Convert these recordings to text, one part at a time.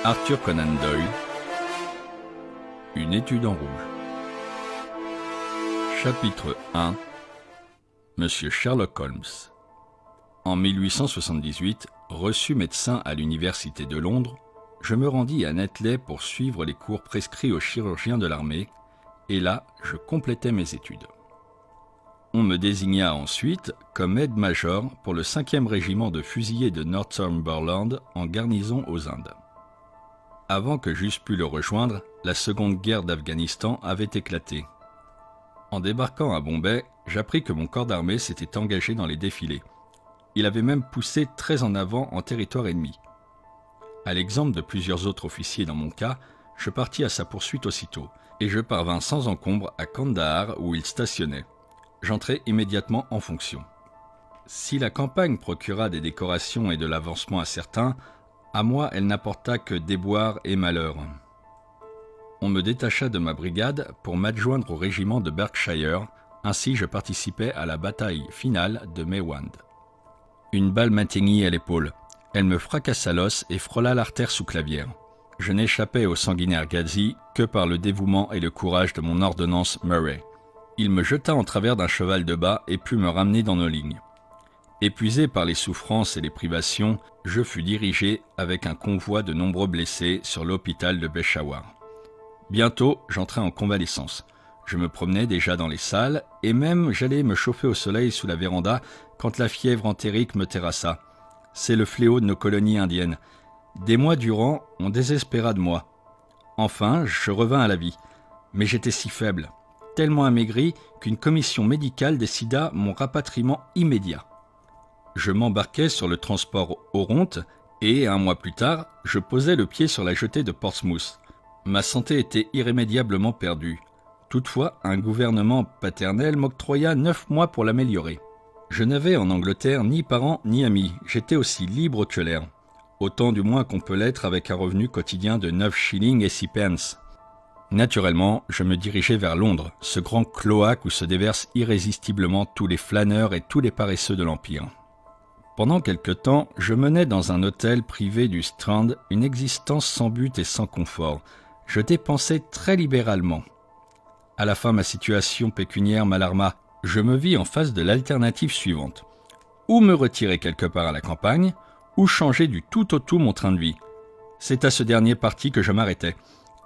Arthur Conan Doyle. Une étude en rouge. Chapitre 1. Monsieur Sherlock Holmes. En 1878, reçu médecin à l'université de Londres, je me rendis à Netley pour suivre les cours prescrits aux chirurgiens de l'armée, et là, je complétais mes études. On me désigna ensuite comme aide-major pour le 5e régiment de fusiliers de Northumberland en garnison aux Indes. Avant que j'eusse pu le rejoindre, la seconde guerre d'Afghanistan avait éclaté. En débarquant à Bombay, j'appris que mon corps d'armée s'était engagé dans les défilés. Il avait même poussé très en avant en territoire ennemi. À l'exemple de plusieurs autres officiers dans mon cas, je partis à sa poursuite aussitôt, et je parvins sans encombre à Kandahar où il stationnait. J'entrai immédiatement en fonction. Si la campagne procura des décorations et de l'avancement à certains, à moi elle n'apporta que déboires et malheurs. On me détacha de ma brigade pour m'adjoindre au régiment de Berkshire, ainsi je participais à la bataille finale de Maiwand. Une balle m'atteignit à l'épaule. Elle me fracassa l'os et frôla l'artère sous-clavière. Je n'échappais au sanguinaire Ghazi que par le dévouement et le courage de mon ordonnance Murray. Il me jeta en travers d'un cheval de bas et put me ramener dans nos lignes. Épuisé par les souffrances et les privations, je fus dirigé avec un convoi de nombreux blessés sur l'hôpital de Peshawar. Bientôt, j'entrai en convalescence. Je me promenais déjà dans les salles et même j'allais me chauffer au soleil sous la véranda quand la fièvre entérique me terrassa. C'est le fléau de nos colonies indiennes. Des mois durant, on désespéra de moi. Enfin, je revins à la vie. Mais j'étais si faible, tellement amaigri qu'une commission médicale décida mon rapatriement immédiat. Je m'embarquai sur le transport Oronte et, un mois plus tard, je posai le pied sur la jetée de Portsmouth. Ma santé était irrémédiablement perdue. Toutefois, un gouvernement paternel m'octroya 9 mois pour l'améliorer. Je n'avais en Angleterre ni parents ni amis, j'étais aussi libre que l'air. Autant du moins qu'on peut l'être avec un revenu quotidien de 9 shillings et 6 pence. Naturellement, je me dirigeais vers Londres, ce grand cloaque où se déversent irrésistiblement tous les flâneurs et tous les paresseux de l'Empire. Pendant quelque temps, je menais dans un hôtel privé du Strand une existence sans but et sans confort. Je dépensais très libéralement. À la fin, ma situation pécuniaire m'alarma. Je me vis en face de l'alternative suivante. Ou me retirer quelque part à la campagne, ou changer du tout au tout mon train de vie. C'est à ce dernier parti que je m'arrêtais.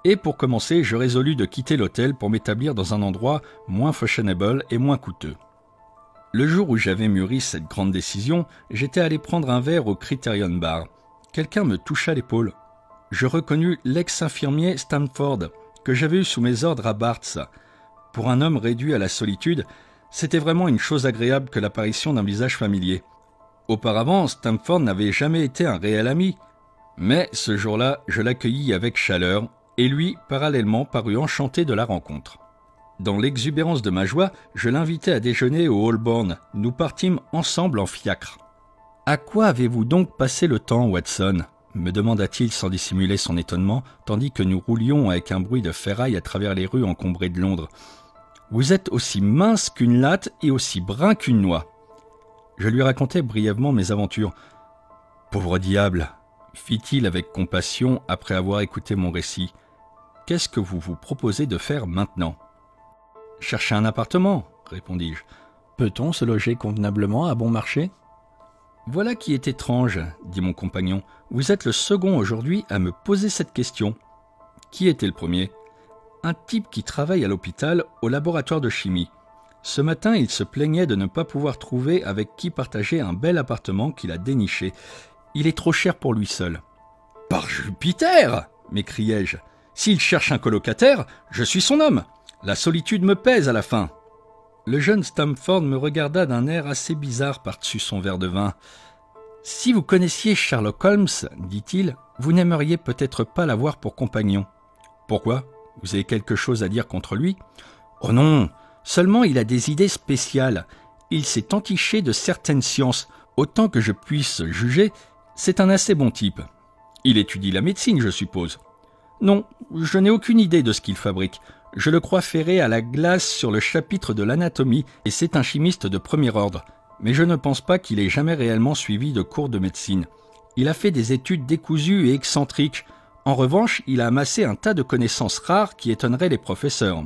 Et pour commencer, je résolus de quitter l'hôtel pour m'établir dans un endroit moins fashionable et moins coûteux. Le jour où j'avais mûri cette grande décision, j'étais allé prendre un verre au Criterion Bar. Quelqu'un me toucha l'épaule. Je reconnus l'ex-infirmier Stamford, que j'avais eu sous mes ordres à Barts. Pour un homme réduit à la solitude, c'était vraiment une chose agréable que l'apparition d'un visage familier. Auparavant, Stamford n'avait jamais été un réel ami. Mais ce jour-là, je l'accueillis avec chaleur, et lui, parallèlement, parut enchanté de la rencontre. Dans l'exubérance de ma joie, je l'invitai à déjeuner au Holborn. Nous partîmes ensemble en fiacre. « À quoi avez-vous donc passé le temps, Watson ?» me demanda-t-il sans dissimuler son étonnement, tandis que nous roulions avec un bruit de ferraille à travers les rues encombrées de Londres. « Vous êtes aussi mince qu'une latte et aussi brun qu'une noix. » Je lui racontai brièvement mes aventures. « Pauvre diable !» fit-il avec compassion après avoir écouté mon récit. « Qu'est-ce que vous vous proposez de faire maintenant ?»« Chercher un appartement, » répondis-je. « Peut-on se loger convenablement à bon marché ?»« Voilà qui est étrange, » dit mon compagnon. « Vous êtes le second aujourd'hui à me poser cette question. » Qui était le premier ? Un type qui travaille à l'hôpital au laboratoire de chimie. Ce matin, il se plaignait de ne pas pouvoir trouver avec qui partager un bel appartement qu'il a déniché. Il est trop cher pour lui seul. « Par Jupiter !» m'écriai-je. « S'il cherche un colocataire, je suis son homme. La solitude me pèse à la fin. » Le jeune Stamford me regarda d'un air assez bizarre par-dessus son verre de vin. « Si vous connaissiez Sherlock Holmes, dit-il, vous n'aimeriez peut-être pas l'avoir pour compagnon. »« Pourquoi ? Vous avez quelque chose à dire contre lui ?»« Oh non, seulement il a des idées spéciales. Il s'est entiché de certaines sciences. Autant que je puisse juger, c'est un assez bon type. Il étudie la médecine, je suppose. » « Non, je n'ai aucune idée de ce qu'il fabrique. Je le crois ferré à la glace sur le chapitre de l'anatomie et c'est un chimiste de premier ordre. Mais je ne pense pas qu'il ait jamais réellement suivi de cours de médecine. Il a fait des études décousues et excentriques. En revanche, il a amassé un tas de connaissances rares qui étonneraient les professeurs.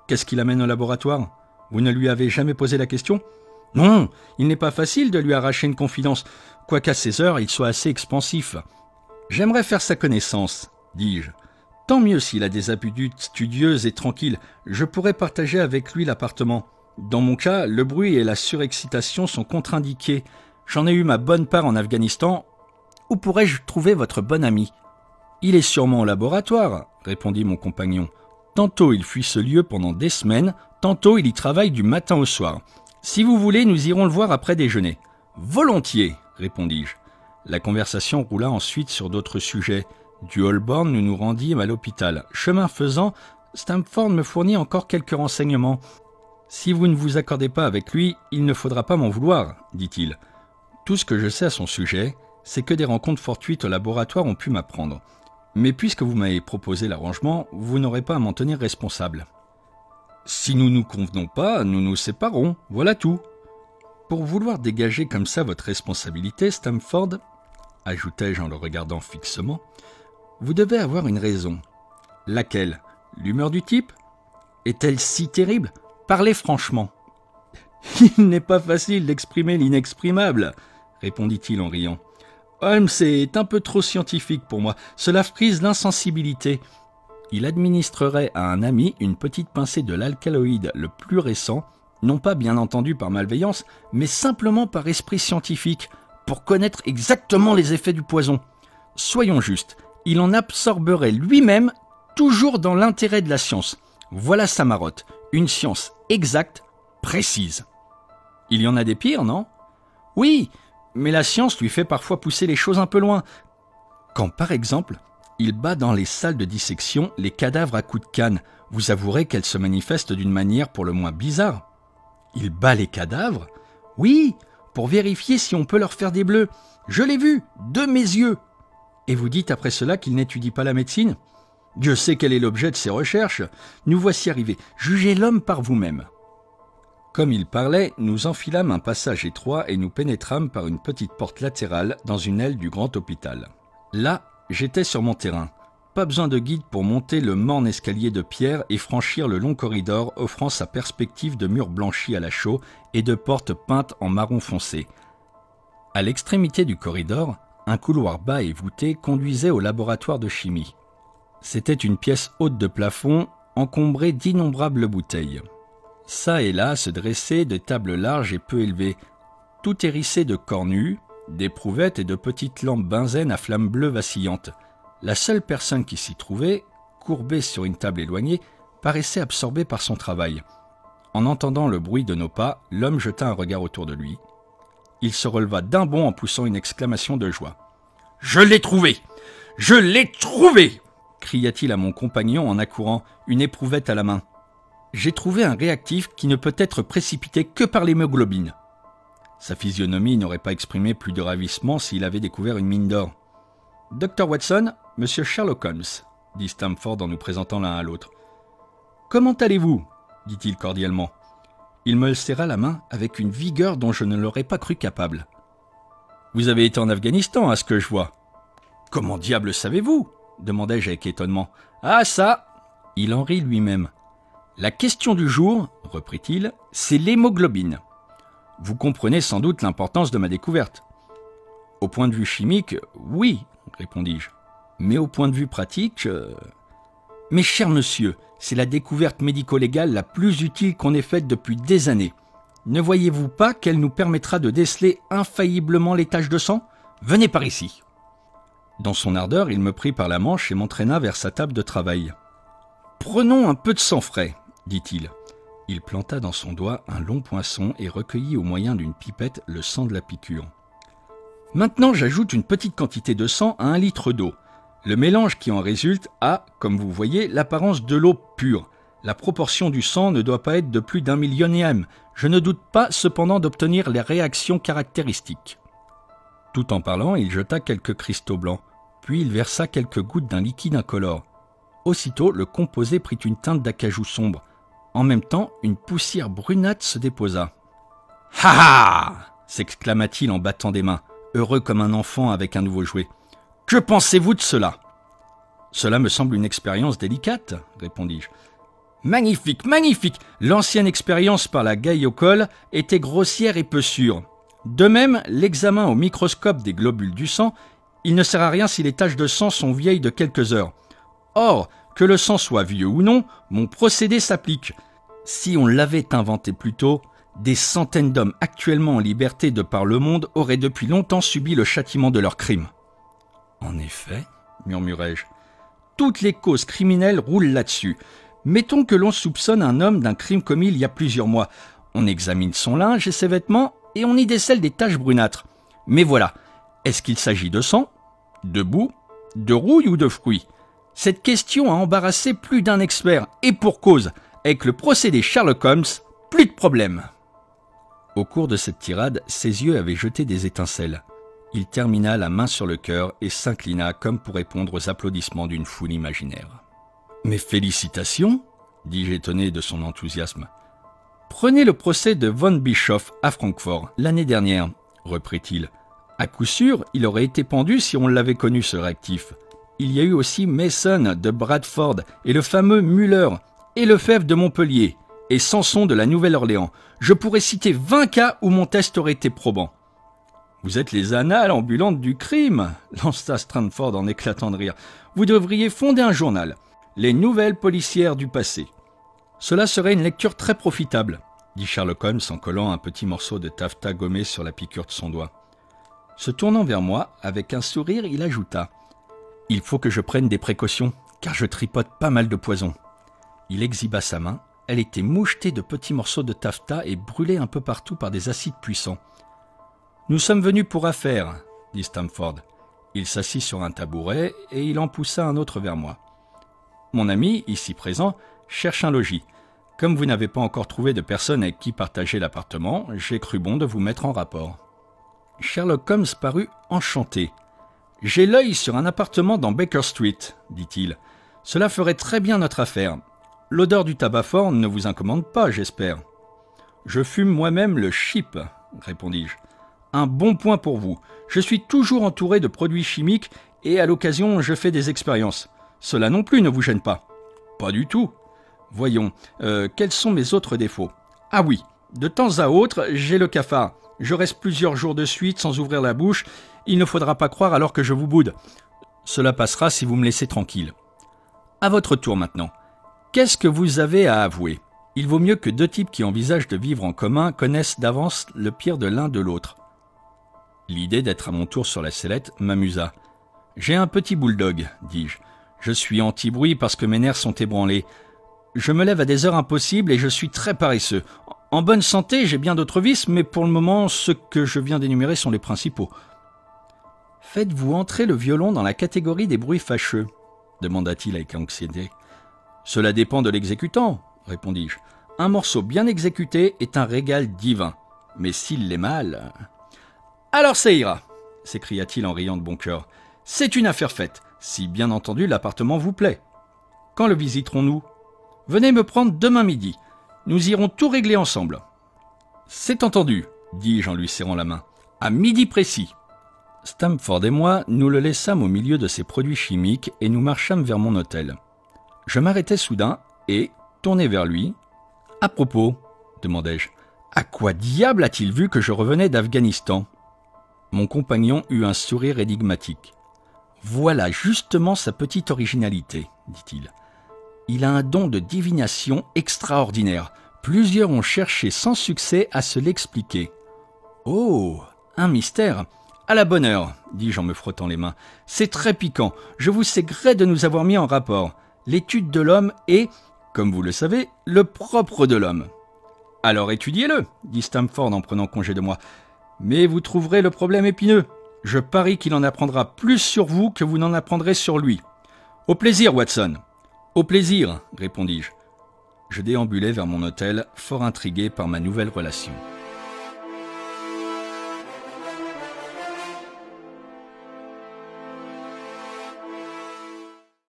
Qu'est-ce qu'il amène au laboratoire? Vous ne lui avez jamais posé la question? Non, il n'est pas facile de lui arracher une confidence, quoiqu'à ses heures il soit assez expansif. J'aimerais faire sa connaissance, dis-je. Tant mieux s'il a des habitudes studieuses et tranquilles, je pourrais partager avec lui l'appartement. Dans mon cas, le bruit et la surexcitation sont contre-indiqués. J'en ai eu ma bonne part en Afghanistan. Où pourrais-je trouver votre bon ami? Il est sûrement au laboratoire, répondit mon compagnon. Tantôt il fuit ce lieu pendant des semaines, tantôt il y travaille du matin au soir. Si vous voulez, nous irons le voir après déjeuner. Volontiers, répondis-je. La conversation roula ensuite sur d'autres sujets. Du Holborn, nous nous rendîmes à l'hôpital. Chemin faisant, Stamford me fournit encore quelques renseignements. Si vous ne vous accordez pas avec lui, il ne faudra pas m'en vouloir, dit-il. Tout ce que je sais à son sujet, c'est que des rencontres fortuites au laboratoire ont pu m'apprendre. Mais puisque vous m'avez proposé l'arrangement, vous n'aurez pas à m'en tenir responsable. Si nous nous convenons pas, nous nous séparons, voilà tout. Pour vouloir dégager comme ça votre responsabilité, Stamford, ajoutai-je en le regardant fixement, vous devez avoir une raison. Laquelle? L'humeur du type? Est-elle si terrible? Parlez franchement. Il n'est pas facile d'exprimer l'inexprimable, répondit-il en riant. Holmes est un peu trop scientifique pour moi. Cela frise l'insensibilité. Il administrerait à un ami une petite pincée de l'alcaloïde le plus récent, non pas bien entendu par malveillance, mais simplement par esprit scientifique, pour connaître exactement les effets du poison. Soyons justes, il en absorberait lui-même, toujours dans l'intérêt de la science. Voilà sa marotte, une science exacte, précise. Il y en a des pires, non? Oui, mais la science lui fait parfois pousser les choses un peu loin. Quand, par exemple, il bat dans les salles de dissection les cadavres à coups de canne, vous avouerez qu'elle se manifeste d'une manière pour le moins bizarre. Il bat les cadavres? Oui, pour vérifier si on peut leur faire des bleus. Je l'ai vu, de mes yeux. Et vous dites après cela qu'il n'étudie pas la médecine? Dieu sait quel est l'objet de ses recherches. Nous voici arrivés. Jugez l'homme par vous-même. Comme il parlait, nous enfilâmes un passage étroit et nous pénétrâmes par une petite porte latérale dans une aile du grand hôpital. Là, j'étais sur mon terrain. Pas besoin de guide pour monter le morne escalier de pierre et franchir le long corridor offrant sa perspective de murs blanchis à la chaux et de portes peintes en marron foncé. À l'extrémité du corridor, un couloir bas et voûté conduisait au laboratoire de chimie. C'était une pièce haute de plafond, encombrée d'innombrables bouteilles. Ça et là se dressaient des tables larges et peu élevées, tout hérissées de cornues, d'éprouvettes et de petites lampes benzène à flammes bleues vacillantes. La seule personne qui s'y trouvait, courbée sur une table éloignée, paraissait absorbée par son travail. En entendant le bruit de nos pas, l'homme jeta un regard autour de lui. Il se releva d'un bond en poussant une exclamation de joie. « Je l'ai trouvé! Je l'ai trouvé !» cria-t-il à mon compagnon en accourant, une éprouvette à la main. J'ai trouvé un réactif qui ne peut être précipité que par l'hémoglobine. Sa physionomie n'aurait pas exprimé plus de ravissement s'il avait découvert une mine d'or. « Dr. Watson, Monsieur Sherlock Holmes, » dit Stamford en nous présentant l'un à l'autre. « Comment allez-vous » dit-il cordialement. Il me serra la main avec une vigueur dont je ne l'aurais pas cru capable. « Vous avez été en Afghanistan, à ce que je vois. »« Comment diable savez-vous » demandai-je avec étonnement. « Ah ça !» Il en rit lui-même. « La question du jour, reprit-il, c'est l'hémoglobine. Vous comprenez sans doute l'importance de ma découverte. »« Au point de vue chimique, oui, répondis-je. Mais au point de vue pratique... Mais cher monsieur, c'est la découverte médico-légale la plus utile qu'on ait faite depuis des années. Ne voyez-vous pas qu'elle nous permettra de déceler infailliblement les taches de sang? Venez par ici. » Dans son ardeur, il me prit par la manche et m'entraîna vers sa table de travail. « Prenons un peu de sang frais, dit-il. Il planta dans son doigt un long poinçon et recueillit au moyen d'une pipette le sang de la piqûre. Maintenant, j'ajoute une petite quantité de sang à 1 litre d'eau. Le mélange qui en résulte a, comme vous voyez, l'apparence de l'eau pure. La proportion du sang ne doit pas être de plus d'1 millionième. Je ne doute pas cependant d'obtenir les réactions caractéristiques. » Tout en parlant, il jeta quelques cristaux blancs, puis il versa quelques gouttes d'un liquide incolore. Aussitôt, le composé prit une teinte d'acajou sombre. En même temps, une poussière brunâtre se déposa. « Ha ha !» s'exclama-t-il en battant des mains, heureux comme un enfant avec un nouveau jouet. « Que pensez-vous de cela ?» Cela me semble une expérience délicate, répondis-je. Magnifique, magnifique! L'ancienne expérience par la Gaïocol était grossière et peu sûre. De même, l'examen au microscope des globules du sang, il ne sert à rien si les taches de sang sont vieilles de quelques heures. Or, que le sang soit vieux ou non, mon procédé s'applique. Si on l'avait inventé plus tôt, des centaines d'hommes actuellement en liberté de par le monde auraient depuis longtemps subi le châtiment de leurs crimes. En effet, murmurai-je, toutes les causes criminelles roulent là-dessus. Mettons que l'on soupçonne un homme d'un crime commis il y a plusieurs mois. On examine son linge et ses vêtements et on y décèle des taches brunâtres. Mais voilà, est-ce qu'il s'agit de sang, de boue, de rouille ou de fruits? Cette question a embarrassé plus d'un expert et pour cause, avec le procédé Sherlock Holmes, plus de problème. Au cours de cette tirade, ses yeux avaient jeté des étincelles. Il termina la main sur le cœur et s'inclina comme pour répondre aux applaudissements d'une foule imaginaire. « Mes félicitations !» dis-je étonné de son enthousiasme. « Prenez le procès de von Bischoff à Francfort l'année dernière, reprit-il. À coup sûr, il aurait été pendu si on l'avait connu ce réactif. Il y a eu aussi Mason de Bradford et le fameux Müller et Lefebvre de Montpellier et Samson de la Nouvelle-Orléans. Je pourrais citer 20 cas où mon test aurait été probant. » « Vous êtes les annales ambulantes du crime !» lança Strandford en éclatant de rire. « Vous devriez fonder un journal. Les nouvelles policières du passé. » « Cela serait une lecture très profitable, dit Sherlock Holmes en collant un petit morceau de taffetas gommé sur la piqûre de son doigt. Se tournant vers moi, avec un sourire, il ajouta « Il faut que je prenne des précautions, car je tripote pas mal de poison. » Il exhiba sa main. Elle était mouchetée de petits morceaux de taffetas et brûlée un peu partout par des acides puissants. « Nous sommes venus pour affaire, dit Stamford. Il s'assit sur un tabouret et il en poussa un autre vers moi. Mon ami, ici présent, cherche un logis. Comme vous n'avez pas encore trouvé de personne avec qui partager l'appartement, j'ai cru bon de vous mettre en rapport. Sherlock Holmes parut enchanté. « J'ai l'œil sur un appartement dans Baker Street, dit-il. Cela ferait très bien notre affaire. L'odeur du tabac fort ne vous incommode pas, j'espère. »« Je fume moi-même le chip, répondis-je. Un bon point pour vous. Je suis toujours entouré de produits chimiques et à l'occasion je fais des expériences. Cela non plus ne vous gêne pas. » « Pas du tout. Voyons, quels sont mes autres défauts? Ah oui, de temps à autre, j'ai le cafard. Je reste plusieurs jours de suite sans ouvrir la bouche. Il ne faudra pas croire alors que je vous boude. Cela passera si vous me laissez tranquille. À votre tour maintenant. Qu'est-ce que vous avez à avouer? Il vaut mieux que deux types qui envisagent de vivre en commun connaissent d'avance le pire de l'un de l'autre. L'idée d'être à mon tour sur la sellette m'amusa. « J'ai un petit bulldog, dis-je. Je suis anti-bruit parce que mes nerfs sont ébranlés. Je me lève à des heures impossibles et je suis très paresseux. En bonne santé, j'ai bien d'autres vices, mais pour le moment, ceux que je viens d'énumérer sont les principaux. »« Faites-vous entrer le violon dans la catégorie des bruits fâcheux ?» demanda-t-il avec anxiété. « Cela dépend de l'exécutant, répondis-je. Un morceau bien exécuté est un régal divin, mais s'il l'est mal... »« Alors ça ira !» s'écria-t-il en riant de bon cœur. « C'est une affaire faite, si bien entendu l'appartement vous plaît. Quand le visiterons-nous? Venez me prendre demain midi. Nous irons tout régler ensemble. »« C'est entendu, dis-je en lui serrant la main. À midi précis. » Stamford et moi, nous le laissâmes au milieu de ces produits chimiques et nous marchâmes vers mon hôtel. Je m'arrêtai soudain et, tourné vers lui, « À propos, demandai-je, à quoi diable a-t-il vu que je revenais d'Afghanistan ?» Mon compagnon eut un sourire énigmatique. « Voilà justement sa petite originalité, dit-il. Il a un don de divination extraordinaire. Plusieurs ont cherché sans succès à se l'expliquer. »« Oh, un mystère. À la bonne heure, dis-je en me frottant les mains. C'est très piquant. Je vous sais gré de nous avoir mis en rapport. L'étude de l'homme est, comme vous le savez, le propre de l'homme. »« Alors étudiez-le, dit Stamford en prenant congé de moi. Mais vous trouverez le problème épineux. Je parie qu'il en apprendra plus sur vous que vous n'en apprendrez sur lui. Au plaisir, Watson. »« Au plaisir, répondis-je. Je déambulai vers mon hôtel, fort intrigué par ma nouvelle relation.